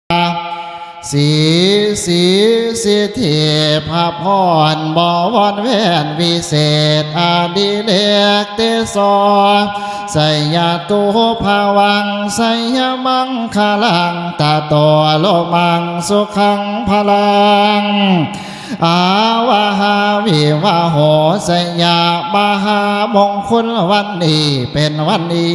สีสิทธิพระพรบวรเวนวิเศษอดิเลกเตโสไสยตุภาวังไสยมังคลังตาโตโลมังสุขังพลังอาวาหาวิวาโหไสยามหามงคลวันนี้เป็นวันดี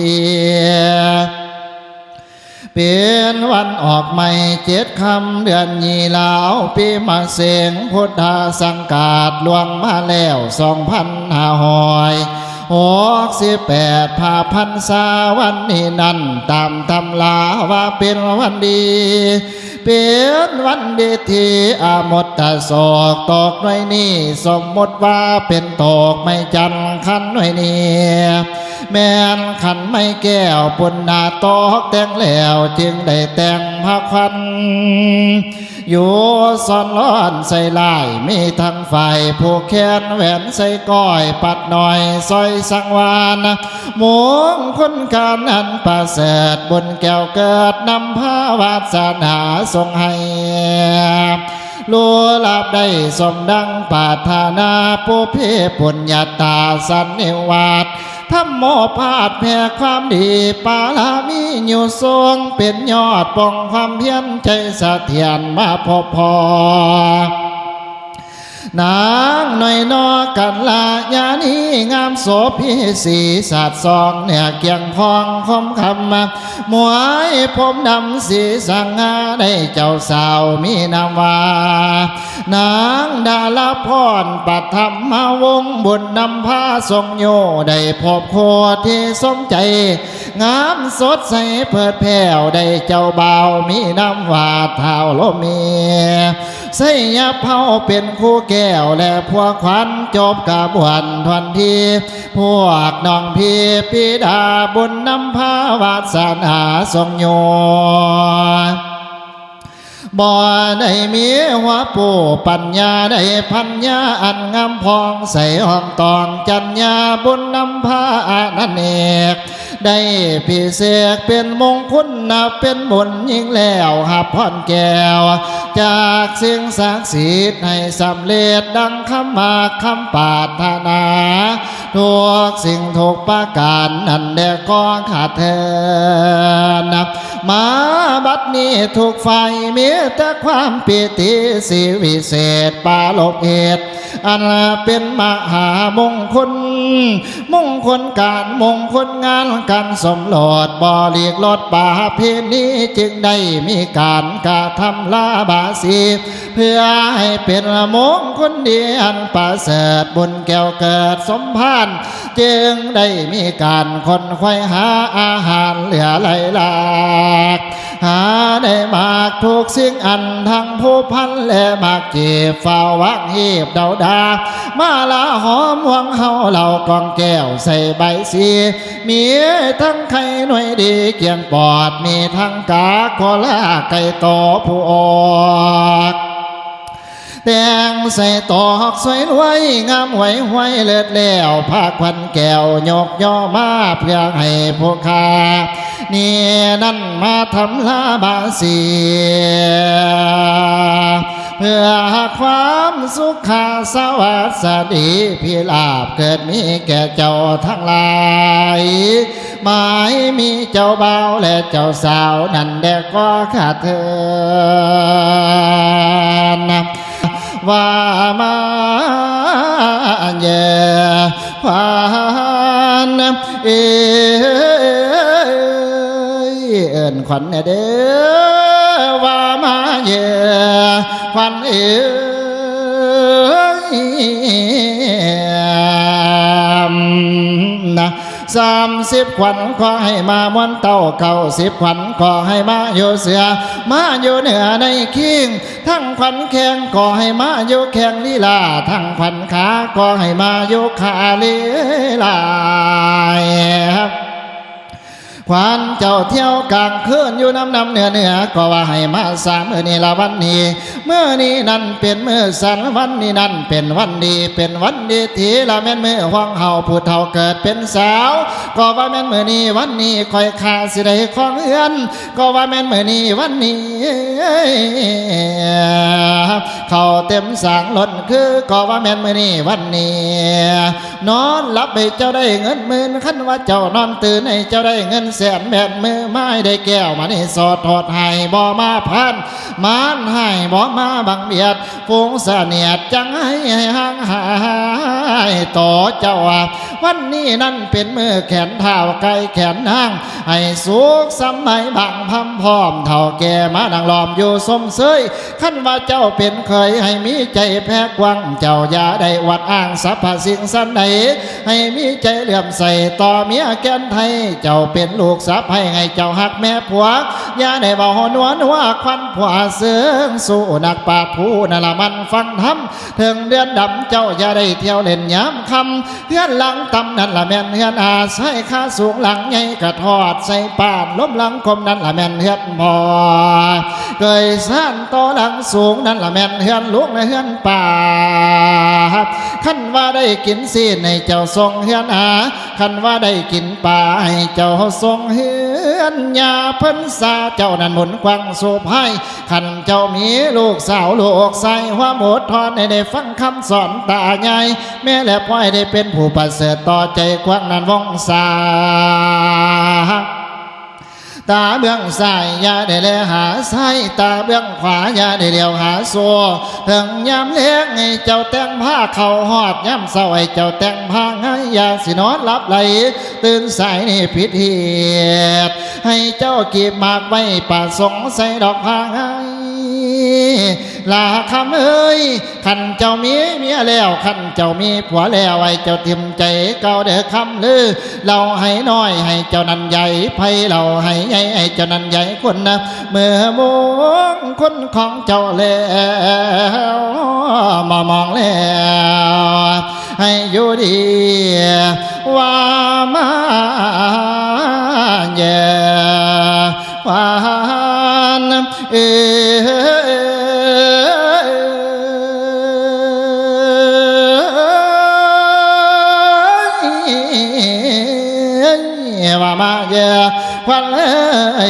เป็นวันออกใหม่7 ค่ำเดือนยี่หลาวปีมะเสงพุทธสังกาศล่วงมาแล้ว2568พาพรรษาวันนี้นั้นตามตำราว่าเป็นวันดีเป็นวันดีที่อมตะโศกตกหน่วยนี้สมมติว่าเป็นตกไม่จันขันหน่วยนี้แม่นขันไม่แก้วปุณณาตอกแต่งแล้วจึงได้แต่งพระควันอยู่ซ่อนร้อนใส่ลายมีทั้งไฟผู้แขนแหวนใส่ก้อยปัดหน่อยซอยสังวานมงคนการอันประเสริฐบนแก้วเกิดนำพาวาสนาทรงให้ลัวลาบได้สมดังปรารถนาผู้เพปุญญาตาสันนิวาสธรรมโมภาสแผ่ความดีปารามีอยู่ทรงเป็นยอดป้องความเพียรใจเสถียรมาพบพอนางหน่อยนอกันลายานีงามโสภิสีศาสตร์ซองเนี่ยเกียงคองคมคำมาหมวยผมดำสีสังงาได้เจ้าสาวมีนามว่านางดาลพรปัทมมาวงบุญนำพาทรงโยได้พบโคที่สมใจงามสดใสเพิดแผ่วได้เจ้าบ่าวมีนามว่าเท้าโลเมีใส่ยาเผาเป็นคู่แก้วและพวกขวัญจบกระบวนทวนทีพวกน้องพี่ปิดาบุญนำพาวาสนาทรงโยบ่ได้มีหัวปู่ปัญญาได้พัญญาอันงามพองใส่ห้องตองจัญญาบุญนำพานันเอกได้พิเศษเป็นมงคลนับเป็นบุญยิ่งแล้วหับพรแก้วจากสิ่งศักดิ์สิทธิ์ให้สำเร็จดังคำมาคำปรารถนาทุกสิ่งทุกประการนั่นแด่ก็ขาดเธอนับมาบัดนี้ทุกฝ่ายมีแต่ความปิติสิวิเศษปาลบเหตุอันเป็นมหามงคลมงคลการมงคลงานการสมรสบริกรถป่าเพณีจึงได้มีการกระทำลาบาสีเพื่อให้เป็นมงคลดีอันประเสริฐบุญแก้วเกิดสมภารจึงได้มีการคนควายหาอาหารเหลือไหลหลากหาได้มากทุกสิ่งอันทั้งผู้พันและมากจีบฝ้าวักหีบเดาดามาลาหอมหวงเฮาเหล่ากองแก้วใส่ใบสีมีทั้งไข่หน่วยดีเกียงปอดมีทั้งกาโคลาไก่โตผู้ออกแต่งใส่ตอกสวยรวยงามไหวไหวเลิศแล้วภาคควันแก้วยกย่อมาเพื่อให้ผู้ค้านี่นั่นมาทำลาบาสีเพื่อความสุขสวัสดีพิลาภเกิดมีแก่เจ้าทั้งหลายหมายมีเจ้าบ่าวและเจ้าสาวนั่นแดกก็ขาดเธอนะว่ามาเย่ควานเอิ้นขวัญเด้อว่ามาเย่ควันนะ30 ขวัญขอให้มาม้วนเต้า90 ขวัญขอให้มาอยู่เสือมาอยู่เหนือในคิงทั้งขวัญแข้งขอให้มาอยู่แข้งลีลาทั้งขวัญขาขอให้มาอยู่ขาลีลา ขวานเจ้าเที่ยวกลางคืนอยู่น้ำเหนือก็ว่าให้มาสามมื้อนี้ละวันนี้เมื่อนี้นั่นเป็นมื้อสันวันนี้นั่นเป็นวันดีเป็นวันดีทีละแม่นมื้อห้องเฮาผู้เฒ่าเกิดเป็นสาวก็ว่าแม่นมื้อนี้วันนี้คอยขาสิได้ของเอื้อนก็ว่าแม่นมื้อนี้วันนี้เขาเต็มสางล้นคือก็ว่าแม่นมื้อนี้วันนี้นอนหลับให้เจ้าได้เงินหมื่นคันว่าเจ้านอนตื่นให้เจ้าได้เงินแสนแม่นมือไม้ได้แก้วมานี่สอดทอดให้บ่มาพันมานให้บ่มาบังเบียดฟูงเสนียดจังให้ห่างหายต่อเจ้าวันนี้นั่นเป็นมือแขนเท้าไกลแขนนางให้สุขสมัยบังพำพร้อมเท่าแก่มานั่งล้อมอยู่สมเสยคันว่าเจ้าเป็นเคยให้มีใจแพ้กว้างเจ้าอย่าได้วัดอ้างสรรพสิ่งสันใดให้มีใจเหลื่อมใสต่อเมียแก่นไทยเจ้าเป็นลูกสะใภ้ให้เจ้าหักแม่ผัวอย่าได้เบาหัวนัวควันผัวเสืองสู้นักปราชญ์ผู้นั่นละมันฟังธรรมถึงเดือนดำเจ้าอย่าได้เที่ยวเล่นย้ำคำเฮือนหลังตำนั่นละแม่นเฮือนอาใส่ข้าสูงหลังใหญ่กระทอดใส่ปานล้มหลังคมนั่นละแม่นเฮือนพอเกยซ่านต่อหลังสูงนั่นละแม่นเฮือนลุกในเฮือนป่าขันว่าได้กินซีนให้เจ้าทรงเฮือนอาขันว่าได้กินปลาให้เจ้าทรงเฮือนยาเพิ่นสาเจ้านั้นหมุนควังสูบให้ขันเจ้ามีลูกสาวลูกใส่หัวหมดทอนให้ได้ฟังคำสอนตาใหญ่แม่และพ่อยได้เป็นผู้ประเสริฐต่อใจควังนั้นว่องสาตาเบื้องซ้ายอย่าได้แลหาซ้ายตาเบื้องขวาอย่าได้เลี้ยวหาซัวถึงยามเลี้ยงให้เจ้าแต่งผ้าเข่าหอดยามเศร้าให้เจ้าแต่งผ้าง่ายอย่าสินอนหลับไหลตื่นสายนี่ผิดเหตุให้เจ้ากีบหมากไว้ป่าสงใส่ดอกผ้าง่ายลาคำเอ้ยขันเจ้ามีเมียแล้วขันเจ้ามีผัวแล้วไอ้เจ้าทิมใจเก่าเด้อคำลือเราให้น้อยให้เจ้านั้นใหญ่ไพเราให้ใหญ่ให้เจ้านั้นใหญ่คนนะเมื่อมองคนของเจ้าแล้วมองแล้วให้อยู่ดีว่ามาแย่วานว่ามาเยอะควันเล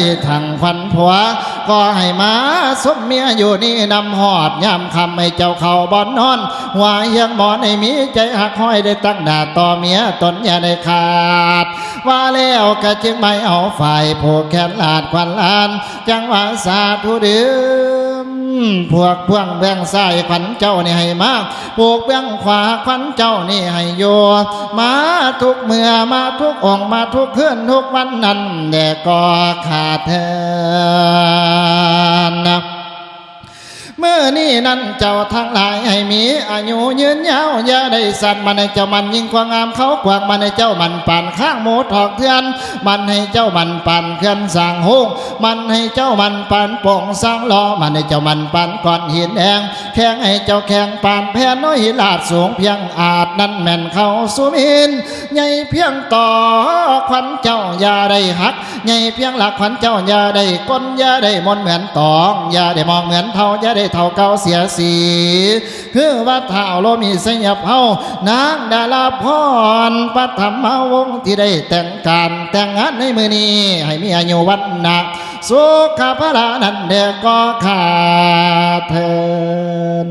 ยทางควันผัวก็ให้มาสมเมียอยู่นี่นำหอดย่ำคำให้เจ้าเขาบอนนอนหัวยังหมอนให้มีใจหักห้อยได้ตั้งหน้าต่อเมียตนอย่าได้ขาดว่าแล้วก็จึงไม่เอาฝ่ายผูกแขนลาดควันลานจังหวะสาธุเดิมพวกเบื้องเบื้องซ้ายขวัญเจ้านี่ให้มาพวกเบื้องขวาขวัญเจ้านี่ให้โยมาทุกเมื่อมาทุกองมาทุกเพื่อนทุกวันนั้นแต่ก็ขาดเธอนะเมื่อนี่นั่นเจ้าทั้งหลายให้มีอายุยืนยาวอย่าได้สั่นมันให้เจ้ามันยิ่งกว่างามเขากวางมันให้เจ้ามันปั่นข้างหมูถอกเทือนมันให้เจ้ามันปั่นเคลื่อนสร้างหงมันให้เจ้ามันปั่นโป่งสร้างล้อมันให้เจ้ามันปั่นก้อนหินแดงแข่งให้เจ้าแข่งปั่นแผ่นน้อยหินลาดสูงเพียงอาจนั่นแม่นเขาสุมินใหญ่เพียงต่อขวัญเจ้าอย่าได้หักใหญ่เพียงหลักขวัญเจ้าอย่าได้ก้นอย่าได้มนเหมือนตองอย่าได้มองเหมือนเท่าอย่าได้เท่าเก่าเสียสีคือว่าเท่าโลมีสยบเฮานางดาลาพรปฐมวงศ์ที่ได้แต่งการแต่งงานในมือนี้ให้มีอายุวันนะสุขภาพนั้นเด็กก็ขาดเทิน